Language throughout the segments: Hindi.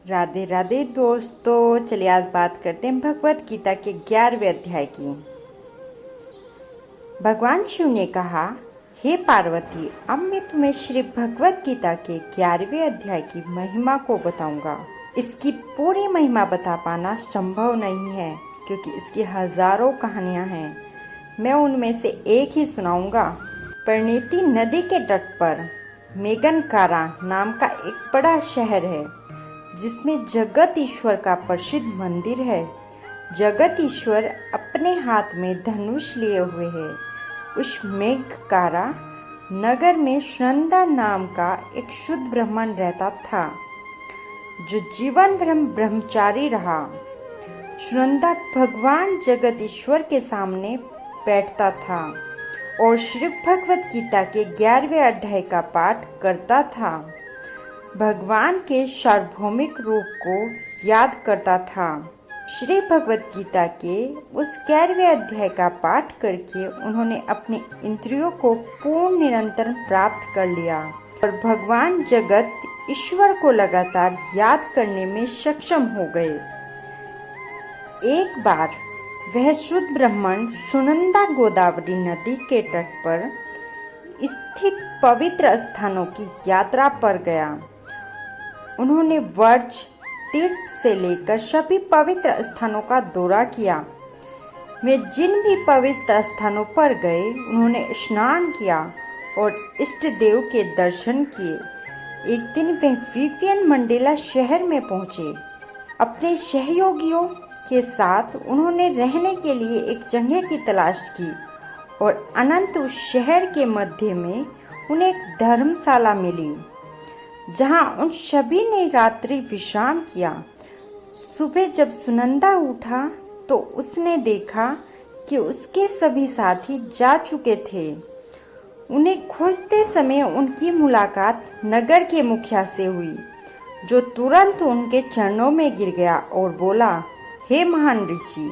राधे राधे दोस्तों, चलिए आज बात करते हैं भगवत गीता के 11वें अध्याय की। भगवान शिव ने कहा, हे पार्वती, अब मैं तुम्हें श्री भगवत गीता के 11वें अध्याय की महिमा को बताऊंगा। इसकी पूरी महिमा बता पाना संभव नहीं है क्योंकि इसकी हजारों कहानियां हैं। मैं उनमें से एक ही सुनाऊंगा। परिणीति नदी के तट पर मेगनकारा नाम का एक बड़ा शहर है जिसमें जगत ईश्वर का प्रसिद्ध मंदिर है। जगत ईश्वर अपने हाथ में धनुष लिए हुए है। उस मेघकारा नगर में सुनंदा नाम का एक शुद्ध ब्राह्मण रहता था जो जीवन भर ब्रह्मचारी रहा। सुनंदा भगवान जगत ईश्वर के सामने बैठता था और श्री भगवत गीता के 11वें अध्याय का पाठ करता था। भगवान के सार्वभौमिक रूप को याद करता था। श्री भगवत गीता के उस 11वें अध्याय का पाठ करके उन्होंने अपने इंद्रियों को पूर्ण निरंतर प्राप्त कर लिया और भगवान जगत ईश्वर को लगातार याद करने में सक्षम हो गए। एक बार वह शुद्ध ब्राह्मण सुनंदा गोदावरी नदी के तट पर स्थित पवित्र स्थानों की यात्रा पर गया। उन्होंने वर्ष तीर्थ से लेकर सभी पवित्र स्थानों का दौरा किया। वे जिन भी पवित्र स्थानों पर गए उन्होंने स्नान किया और इष्ट देव के दर्शन किए। एक दिन वे विवियन मंडेला शहर में पहुंचे। अपने सहयोगियों के साथ उन्होंने रहने के लिए एक जगह की तलाश की और अनंत उस शहर के मध्य में उन्हें एक धर्मशाला मिली जहां उन सभी ने रात्रि विश्राम किया। सुबह जब सुनंदा उठा तो उसने देखा कि उसके सभी साथी जा चुके थे। उन्हें खोजते समय उनकी मुलाकात नगर के मुखिया से हुई, जो तुरंत उनके चरणों में गिर गया और बोला, हे महान ऋषि,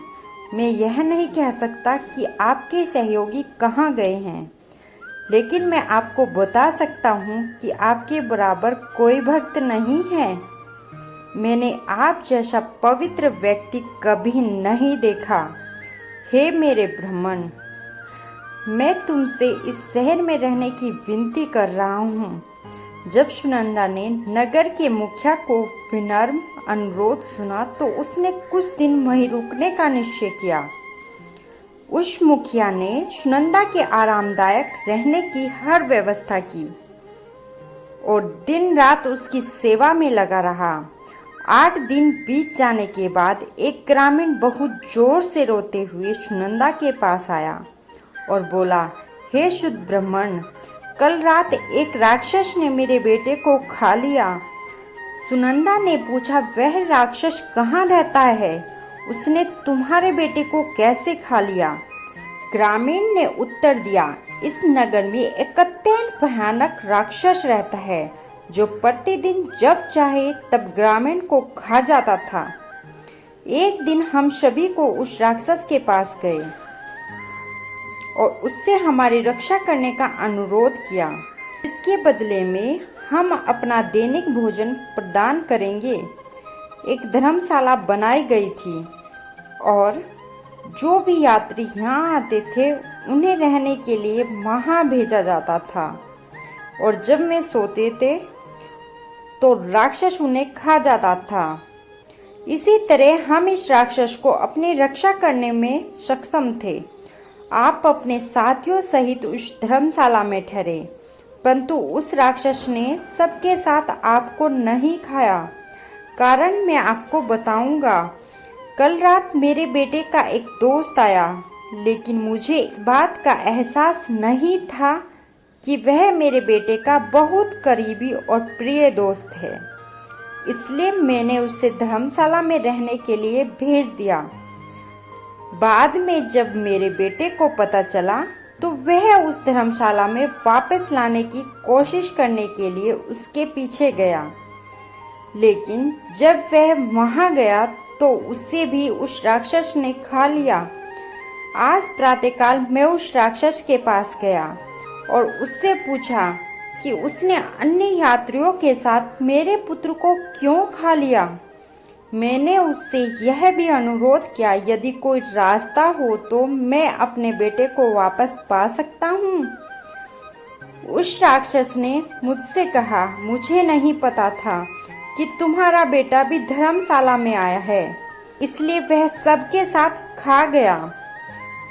मैं यह नहीं कह सकता कि आपके सहयोगी कहाँ गए हैं, लेकिन मैं आपको बता सकता हूँ कि आपके बराबर कोई भक्त नहीं है। मैंने आप जैसा पवित्र व्यक्ति कभी नहीं देखा। हे मेरे ब्राह्मण, मैं तुमसे इस शहर में रहने की विनती कर रहा हूँ। जब सुनंदा ने नगर के मुखिया को विनम्र अनुरोध सुना तो उसने कुछ दिन वहीं रुकने का निश्चय किया। उस मुखिया ने सुनंदा के आरामदायक रहने की हर व्यवस्था की और दिन रात उसकी सेवा में लगा रहा। 8 दिन बीत जाने के बाद एक ग्रामीण बहुत जोर से रोते हुए सुनंदा के पास आया और बोला, हे शुद्ध ब्राह्मण, कल रात एक राक्षस ने मेरे बेटे को खा लिया। सुनंदा ने पूछा, वह राक्षस कहाँ रहता है? उसने तुम्हारे बेटे को कैसे खा लिया? ग्रामीण ने उत्तर दिया, इस नगर में एक अत्यंत भयानक राक्षस रहता है जो प्रतिदिन जब चाहे तब ग्रामीण को खा जाता था। एक दिन हम सभी को उस राक्षस के पास गए और उससे हमारी रक्षा करने का अनुरोध किया। इसके बदले में हम अपना दैनिक भोजन प्रदान करेंगे। एक धर्मशाला बनाई गई थी और जो भी यात्री यहाँ आते थे उन्हें रहने के लिए वहाँ भेजा जाता था और जब वे सोते थे तो राक्षस उन्हें खा जाता था। इसी तरह हम इस राक्षस को अपनी रक्षा करने में सक्षम थे। आप अपने साथियों सहित उस धर्मशाला में ठहरे, परंतु उस राक्षस ने सबके साथ आपको नहीं खाया। कारण मैं आपको बताऊंगा। कल रात मेरे बेटे का एक दोस्त आया, लेकिन मुझे इस बात का एहसास नहीं था कि वह मेरे बेटे का बहुत करीबी और प्रिय दोस्त है। इसलिए मैंने उसे धर्मशाला में रहने के लिए भेज दिया। बाद में जब मेरे बेटे को पता चला तो वह उस धर्मशाला में वापस लाने की कोशिश करने के लिए उसके पीछे गया, लेकिन जब वह वहां गया तो उसे भी उस राक्षस ने खा लिया। आज प्रातःकाल मैं उस राक्षस के पास गया और उससे पूछा कि उसने अन्य यात्रियों के साथ मेरे पुत्र को क्यों खा लिया। मैंने उससे यह भी अनुरोध किया, यदि कोई रास्ता हो तो मैं अपने बेटे को वापस पा सकता हूँ। उस राक्षस ने मुझसे कहा, मुझे नहीं पता था कि तुम्हारा बेटा भी धर्मशाला में आया है, इसलिए वह सबके साथ खा गया।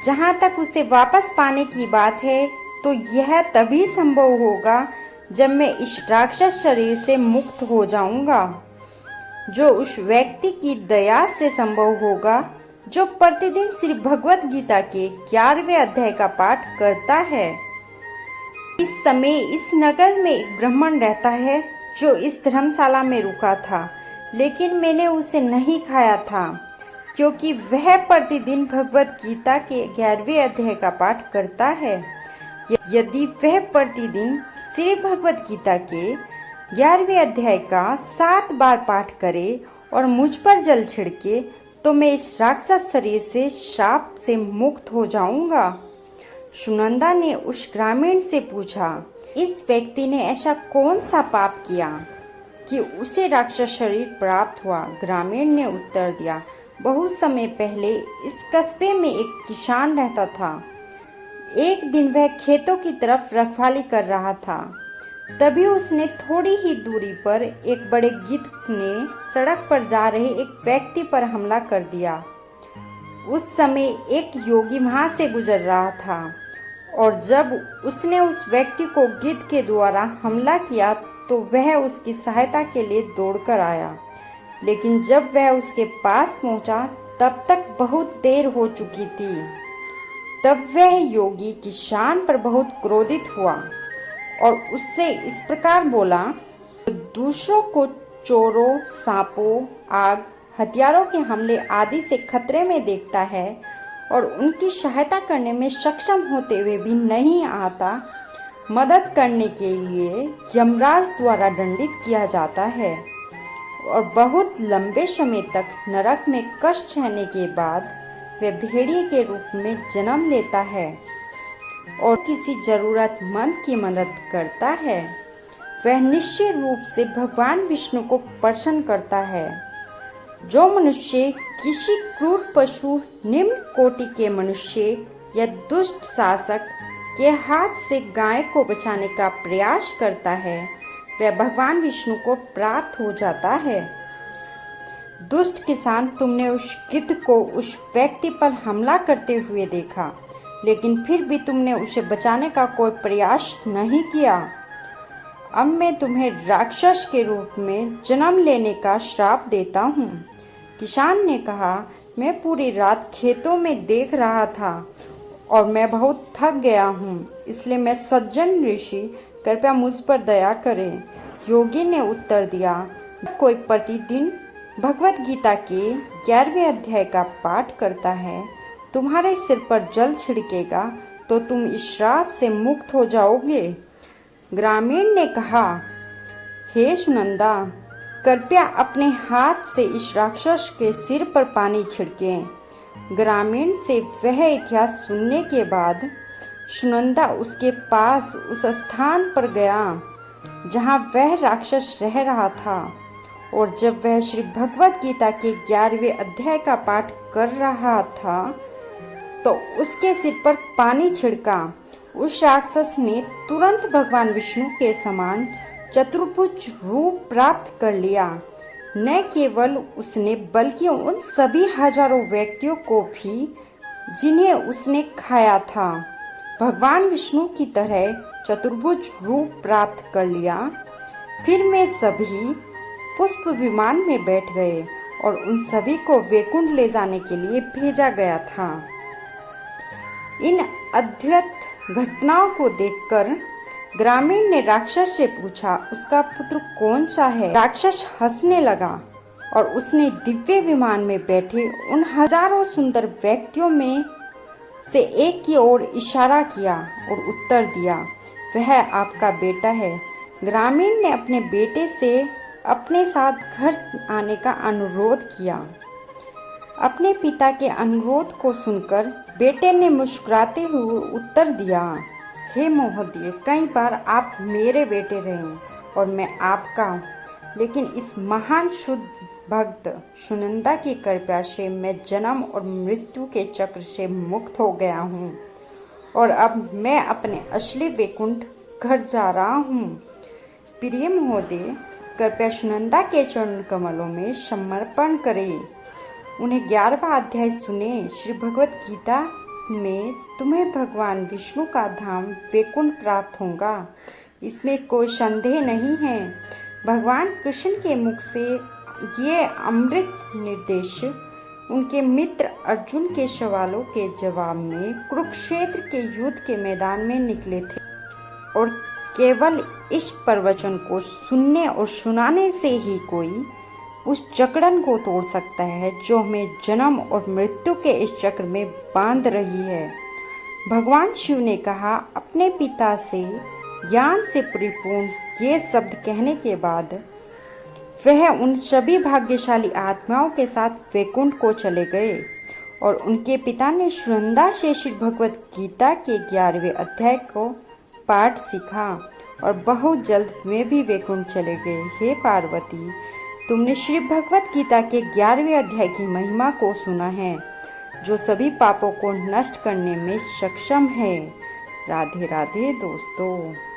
जहाँ तक उसे वापस पाने की बात है, तो यह तभी संभव होगा जब मैं इस राक्षस शरीर से मुक्त हो जाऊंगा, जो उस व्यक्ति की दया से संभव होगा जो प्रतिदिन श्री भगवत गीता के 11वें अध्याय का पाठ करता है। इस समय इस नगर में एक ब्राह्मण रहता है जो इस धर्मशाला में रुका था, लेकिन मैंने उसे नहीं खाया था क्योंकि वह प्रतिदिन भगवत गीता के 11वें अध्याय का पाठ करता है। यदि वह प्रतिदिन श्री भगवत गीता के 11वें अध्याय का 7 बार पाठ करे और मुझ पर जल छिड़के, तो मैं इस राक्षस शरीर से श्राप से मुक्त हो जाऊंगा। सुनंदा ने उस ग्रामीण से पूछा, इस व्यक्ति ने ऐसा कौन सा पाप किया कि उसे राक्षस शरीर प्राप्त हुआ। ग्रामीण ने उत्तर दिया, बहुत समय पहले इस कस्बे में एक किसान रहता था। एक दिन वह खेतों की तरफ रखवाली कर रहा था, तभी उसने थोड़ी ही दूरी पर एक बड़े गिद्ध ने सड़क पर जा रहे एक व्यक्ति पर हमला कर दिया। उस समय एक योगी वहां से गुजर रहा था और जब उसने उस व्यक्ति को गिद्ध के द्वारा हमला किया तो वह उसकी सहायता के लिए दौड़कर आया, लेकिन जब वह उसके पास पहुंचा तब तक बहुत देर हो चुकी थी। तब वह योगी किसान पर बहुत क्रोधित हुआ और उससे इस प्रकार बोला, दूसरों को चोरों, सांपों, आग, हथियारों के हमले आदि से खतरे में देखता है और उनकी सहायता करने में सक्षम होते हुए भी नहीं आता, मदद करने के लिए यमराज द्वारा दंडित किया जाता है और बहुत लंबे समय तक नरक में कष्ट सहने के बाद वह भेड़िए के रूप में जन्म लेता है और किसी जरूरतमंद की मदद करता है। वह निश्चय रूप से भगवान विष्णु को प्रसन्न करता है। जो मनुष्य किसी क्रूर पशु, निम्न कोटि के मनुष्य या दुष्ट शासक के हाथ से गाय को बचाने का प्रयास करता है, वह भगवान विष्णु को प्राप्त हो जाता है। दुष्ट किसान, तुमने उस गिद्ध को उस व्यक्ति पर हमला करते हुए देखा, लेकिन फिर भी तुमने उसे बचाने का कोई प्रयास नहीं किया। अब मैं तुम्हें राक्षस के रूप में जन्म लेने का श्राप देता हूँ। किसान ने कहा, मैं पूरी रात खेतों में देख रहा था और मैं बहुत थक गया हूँ, इसलिए मैं सज्जन ऋषि, कृपया मुझ पर दया करें। योगी ने उत्तर दिया, कोई प्रतिदिन भगवत गीता के 11वें अध्याय का पाठ करता है, तुम्हारे सिर पर जल छिड़केगा तो तुम इस श्राप से मुक्त हो जाओगे। ग्रामीण ने कहा, हे सुनंदा, कृपया अपने हाथ से इस राक्षस के सिर पर पानी छिड़कें। ग्रामीण से वह इतिहास सुनने के बाद सुनंदा उसके पास उस स्थान पर गया जहाँ वह राक्षस रह रहा था और जब वह श्री भगवत गीता के 11वें अध्याय का पाठ कर रहा था तो उसके सिर पर पानी छिड़का। उस राक्षस ने तुरंत भगवान विष्णु के समान चतुर्भुज रूप प्राप्त कर लिया। न केवल उसने बल्कि उन सभी हजारों व्यक्तियों को भी जिन्हें उसने खाया था भगवान विष्णु की तरह चतुर्भुज रूप प्राप्त कर लिया। फिर मैं सभी पुष्प विमान में बैठ गए और उन सभी को वैकुंठ ले जाने के लिए भेजा गया था। इन अद्भुत घटनाओं को देखकर ग्रामीण ने राक्षस से पूछा, उसका पुत्र कौन सा है। राक्षस हंसने लगा और उसने दिव्य विमान में बैठे उन हजारों सुंदर व्यक्तियों में से एक की ओर इशारा किया और उत्तर दिया, वह आपका बेटा है। ग्रामीण ने अपने बेटे से अपने साथ घर आने का अनुरोध किया। अपने पिता के अनुरोध को सुनकर बेटे ने मुस्कुराते हुए उत्तर दिया, हे महोदय, कई बार आप मेरे बेटे रहे और मैं आपका, लेकिन इस महान शुद्ध भक्त सुनंदा की कृपा से मैं जन्म और मृत्यु के चक्र से मुक्त हो गया हूँ और अब मैं अपने असली वैकुंठ घर जा रहा हूँ। प्रिय महोदय, कृपया सुनंदा के चरण कमलों में समर्पण करें, उन्हें 11वां अध्याय सुने। श्री भगवत गीता में तुम्हें भगवान विष्णु का धाम वैकुंठ प्राप्त होगा, इसमें कोई संदेह नहीं है। भगवान कृष्ण के मुख से ये अमृत निर्देश उनके मित्र अर्जुन के सवालों के जवाब में कुरुक्षेत्र के युद्ध के मैदान में निकले थे और केवल इस प्रवचन को सुनने और सुनाने से ही कोई उस जकड़न को तोड़ सकता है जो हमें जन्म और मृत्यु के इस चक्र में बांध रही है। भगवान शिव ने कहा, अपने पिता से ज्ञान से परिपूर्ण ये शब्द कहने के बाद वह उन सभी भाग्यशाली आत्माओं के साथ वैकुंठ को चले गए और उनके पिता ने सुनंदा से श्री भगवत गीता के 11वें अध्याय को पाठ सीखा और बहुत जल्द वे भी वैकुंठ चले गए। हे पार्वती, तुमने श्री भगवत गीता के 11वें अध्याय की महिमा को सुना है, जो सभी पापों को नष्ट करने में सक्षम है। राधे राधे दोस्तों।